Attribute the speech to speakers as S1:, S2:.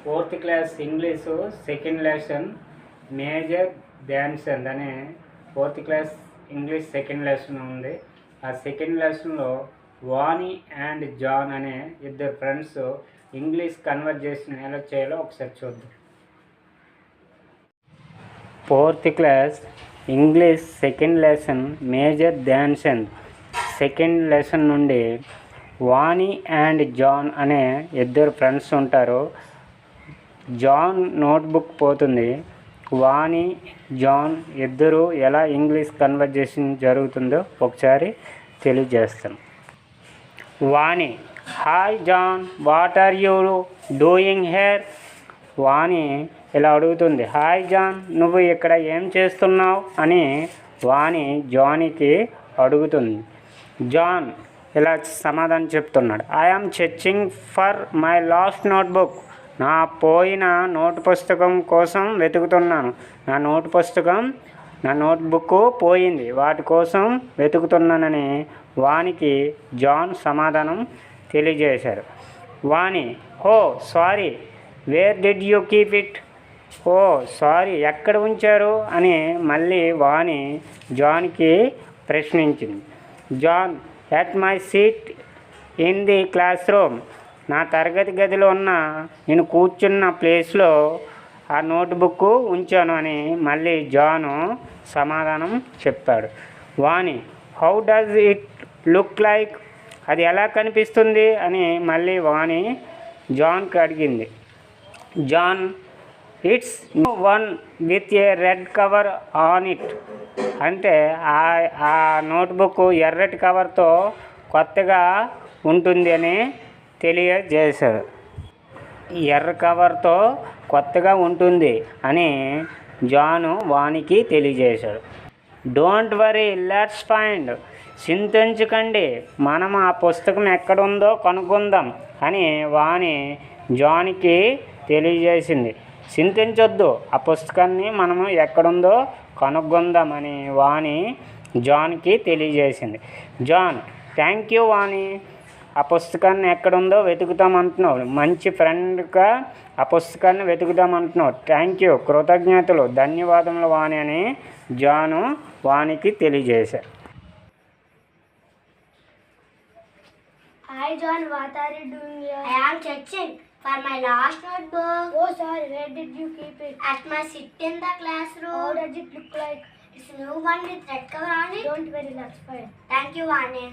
S1: Fourth class English second lesson major Dhyan Chand అనే fourth class English second lesson ఉంది. ఆ second లెసన్లో వాణి అండ్ జాన్ అనే ఇద్దరు ఫ్రెండ్స్ ఇంగ్లీష్ కన్వర్జేషన్ ఎలా చేయాలో ఒకసారి చూద్దాం. Fourth class English second lesson major Dhyan Chand second lesson నుండి వాణి అండ్ జాన్ అనే ఇద్దరు ఫ్రెండ్స్ ఉంటారు. జాన్ నోట్బుక్ పోతుంది. వాణి జాన్ ఇద్దరు ఎలా ఇంగ్లీష్ కన్వర్జేషన్ జరుగుతుందో ఒకసారి తెలియజేస్తాను. Vani: hi John, what are you doing here? Vani ఇలా అడుగుతుంది, హాయ్ జాన్, నువ్వు ఇక్కడ ఏం చేస్తున్నావు అని వాణి జాన్కి అడుగుతుంది. జాన్ ఇలా సమాధానం చెప్తున్నాడు, I am searching for my last notebook. నా పోయిన నోట్ పుస్తకం కోసం వెతుకుతున్నాను. నా నోట్బుక్ పోయింది, వాటి కోసం వెతుకుతున్నానని వానికి జాన్ సమాధానం తెలియజేశారు. Vani: oh sorry, where did you keep it? Oh sorry, ఎక్కడ ఉంచారు అని మళ్ళీ వాణి జాన్కి ప్రశ్నించింది. John: at my seat in the classroom. నా తరగతి గదిలో ఉన్న నేను కూర్చున్న ప్లేస్లో ఆ నోట్బుక్ ఉంచాను అని మళ్ళీ జాను సమాధానం చెప్పాడు. Vani: how does it look like? అది ఎలా కనిపిస్తుంది అని మళ్ళీ వాణి జాన్కి అడిగింది. John: it's one with a red cover on it. అంటే ఆ నోట్బుక్ ఎర్రటి కవర్తో కొత్తగా ఉంటుంది అని తెలియజేశాడు. ఎర్ర కవర్తో కొత్తగా ఉంటుంది అని జాను వానికి తెలియజేశాడు. Don't worry, let's find. చింతించకండి, మనం ఆ పుస్తకం ఎక్కడుందో కనుక్కుందాం అని వాణి జాన్కి తెలియజేసింది. చింతించొద్దు, ఆ పుస్తకాన్ని మనము ఎక్కడుందో కనుక్కుందాం అని వాణి జాన్కి తెలియజేసింది. జాన్: థ్యాంక్ యూ వాణి, ఆ పుస్తకాన్ని ఎక్కడుందో వెతుకుతామంటున్నావు. మంచి ఫ్రెండ్గా ఆ పుస్తకాన్ని వెతుకుతామంటున్నావు. థ్యాంక్ యూ, కృతజ్ఞతలు, ధన్యవాదములు వాణి అని జాను వానికి తెలియజేశారు.
S2: Hi John, what are you doing here? I am searching for my last notebook. Oh sorry, where did you keep it? At my seat in the classroom. How does it look like? It's new one with red cover on it. Don't worry, that's fine. Thank you, Vani.